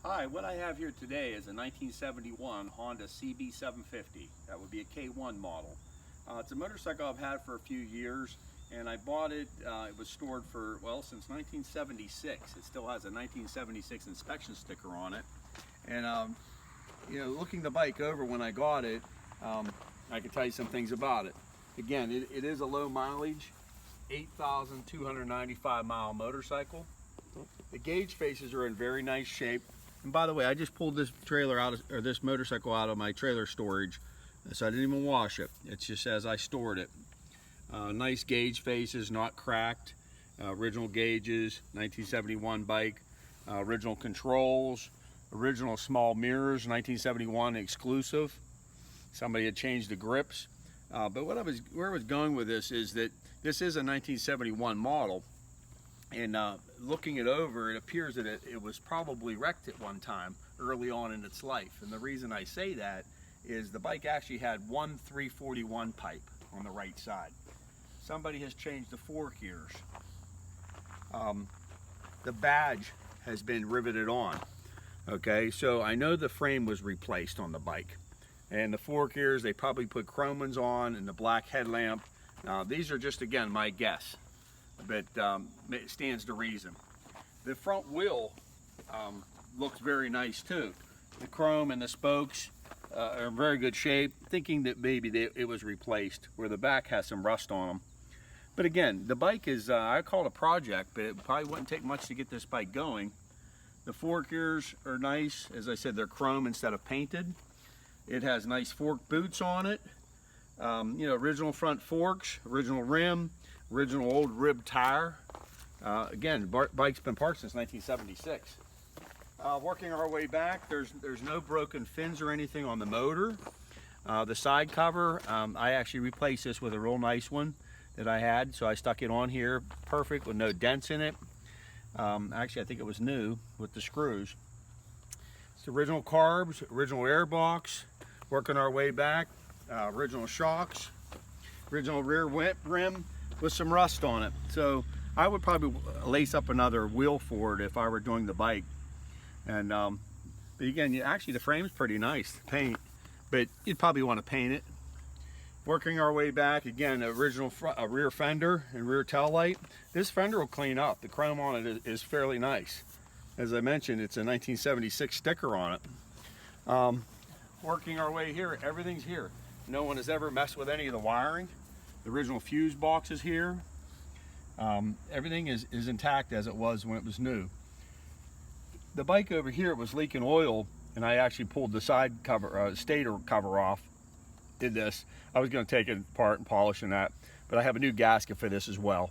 Hi, what I have here today is a 1971 Honda CB750. That would be a K1 model. It's a motorcycle I've had for a few years, and I bought it, it was stored for, well, since 1976. It still has a 1976 inspection sticker on it. And, you know, looking the bike over when I got it, I can tell you some things about it. Again, it is a low mileage, 8,295 mile motorcycle. The gauge faces are in very nice shape. And by the way, I just pulled this trailer out of, or this motorcycle out of my trailer storage, so I didn't even wash it. It's just as I stored it. Nice gauge faces, not cracked. Original gauges, 1971 bike. Original controls, original small mirrors, 1971 exclusive. Somebody had changed the grips. But where I was going with this is that this is a 1971 model. And looking it over, it appears that it was probably wrecked at one time early on in its life. And the reason I say that is the bike actually had one 341 pipe on the right side. Somebody has changed the fork ears. The badge has been riveted on. Okay, so I know the frame was replaced on the bike. And the fork ears, they probably put chrome ones on, and the black headlamp. These are just, again, my guess. But it stands to reason. The front wheel looks very nice too. The chrome and the spokes are in very good shape, thinking that maybe it was replaced, where the back has some rust on them. But again, the bike is, I call it a project, but it probably wouldn't take much to get this bike going. The fork ears are nice. As I said, they're chrome instead of painted. It has nice fork boots on it. You know, original front forks, original rim, original old rib tire. Again, bike's been parked since 1976. Working our way back, there's no broken fins or anything on the motor. The side cover, I actually replaced this with a real nice one that I had, so I stuck it on here, perfect, with no dents in it. Actually, I think it was new with the screws. It's the original carbs, original air box. Working our way back, original shocks, original rear rim with some rust on it. So I would probably lace up another wheel for it if I were doing the bike. And but again, actually the frame's pretty nice to paint, but you'd probably want to paint it. Working our way back, again, original rear fender and rear tail light. This fender will clean up. The chrome on it is fairly nice. As I mentioned, it's a 1976 sticker on it. Working our way here, everything's here. No one has ever messed with any of the wiring. The original fuse box is here. Everything is intact as it was when it was new. The bike over here was leaking oil, and I actually pulled the side cover, stator cover off. Did this. I was going to take it apart and polish and that, but I have a new gasket for this as well.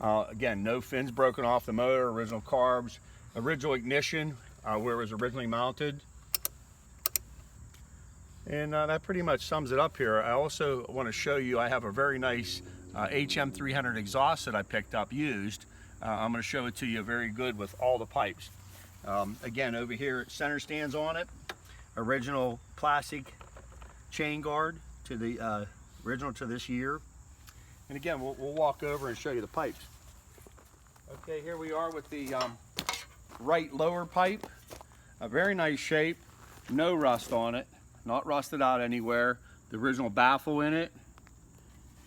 Again, no fins broken off the motor, original carbs, original ignition where it was originally mounted. And that pretty much sums it up here. I also want to show you, I have a very nice HM300 exhaust that I picked up used. I'm going to show it to you very good with all the pipes. Again, over here, center stands on it. Original plastic chain guard to the original to this year. And again, we'll walk over and show you the pipes. Okay, here we are with the right lower pipe. A very nice shape, no rust on it. Not rusted out anywhere. The original baffle in it.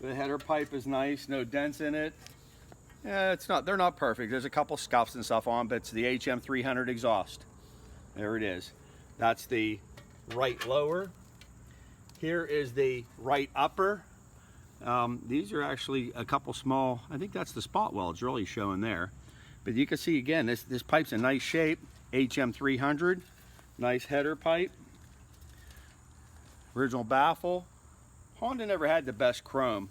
The header pipe is nice, no dents in it. Yeah, they're not perfect. There's a couple scuffs and stuff on, but it's the HM300 exhaust. There it is. That's the right lower. Here is the right upper. These are actually a couple small, I think that's the spot welds really showing there. But you can see again, this pipe's in nice shape. HM300, nice header pipe. Original baffle. Honda never had the best chrome.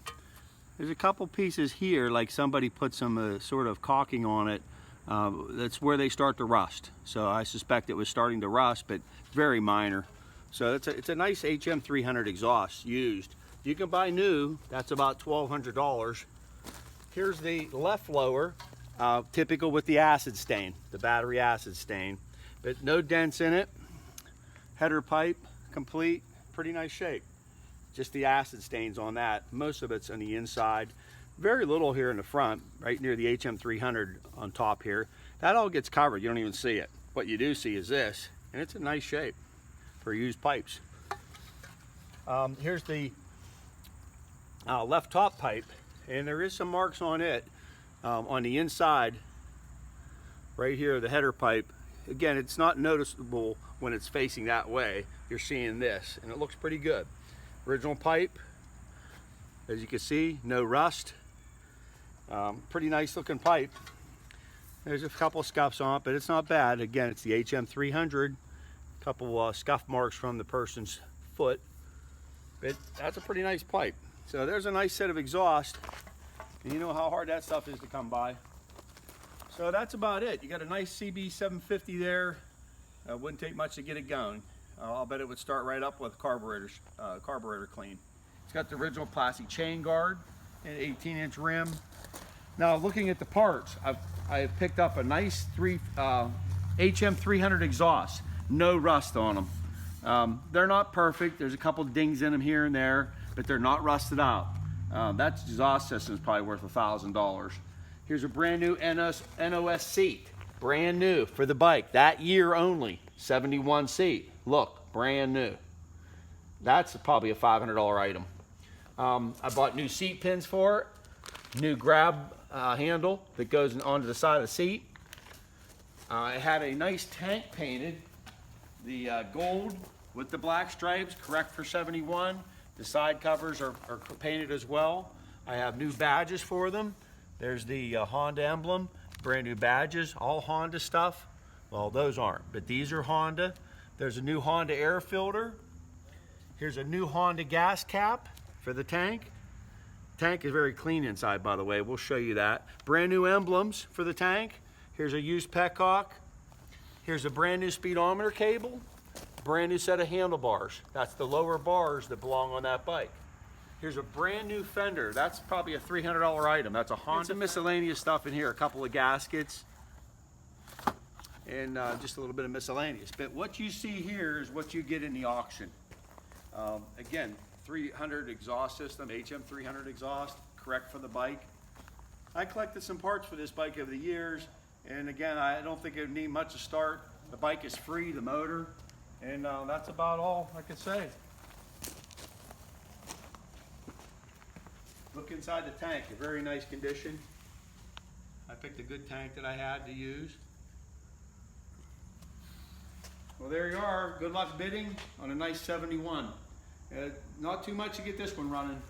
There's a couple pieces here, like somebody put some sort of caulking on it. That's where they start to rust. So I suspect it was starting to rust, but very minor. So it's a nice HM300 exhaust used. You can buy new, that's about $1,200. Here's the left lower, typical with the acid stain, the battery acid stain, but no dents in it. Header pipe, complete. Pretty nice shape. Just the acid stains on that. Most of it's on the inside. Very little here in the front, right near the HM300 on top here. That all gets covered. You don't even see it. what you do see is this, and it's a nice shape for used pipes. Here's the left top pipe, and there is some marks on it on the inside right here, the header pipe. Again, it's not noticeable when it's facing that way. You're seeing this, and it looks pretty good. Original pipe, as you can see, no rust. Pretty nice looking pipe. There's a couple of scuffs on it, but it's not bad. Again, it's the HM300. A couple scuff marks from the person's foot. But that's a pretty nice pipe. So there's a nice set of exhaust. And you know how hard that stuff is to come by. So that's about it. You got a nice CB750 there. Wouldn't take much to get it going. I'll bet it would start right up with carburetor clean. It's got the original plastic chain guard and 18-inch rim. Now looking at the parts, I've picked up a nice HM300 exhaust. No rust on them. They're not perfect. There's a couple dings in them here and there, but they're not rusted out. That exhaust system is probably worth $1,000. Here's a brand new NOS seat. Brand new for the bike. That year only. 71 seat. Look, brand new. That's probably a $500 item. I bought new seat pins for it. New grab handle that goes onto the side of the seat. I had a nice tank painted. The gold with the black stripes, correct for 71. The side covers are painted as well. I have new badges for them. There's the Honda emblem, brand new badges, all Honda stuff. Well, those aren't, but these are Honda. There's a new Honda air filter. Here's a new Honda gas cap for the tank. Tank is very clean inside, by the way. We'll show you that. Brand new emblems for the tank. Here's a used petcock. Here's a brand new speedometer cable. Brand new set of handlebars. That's the lower bars that belong on that bike. Here's a brand new fender. That's probably a $300 item. That's a Honda. Some miscellaneous stuff in here. A couple of gaskets and just a little bit of miscellaneous. But what you see here is what you get in the auction. Again, 300 exhaust system, HM300 exhaust, correct for the bike. I collected some parts for this bike over the years, and again, I don't think it would need much to start. The bike is free, the motor, and that's about all I could say. Look inside the tank, a very nice condition. I picked a good tank that I had to use. Well, there you are. Good luck bidding on a nice 71. Not too much to get this one running.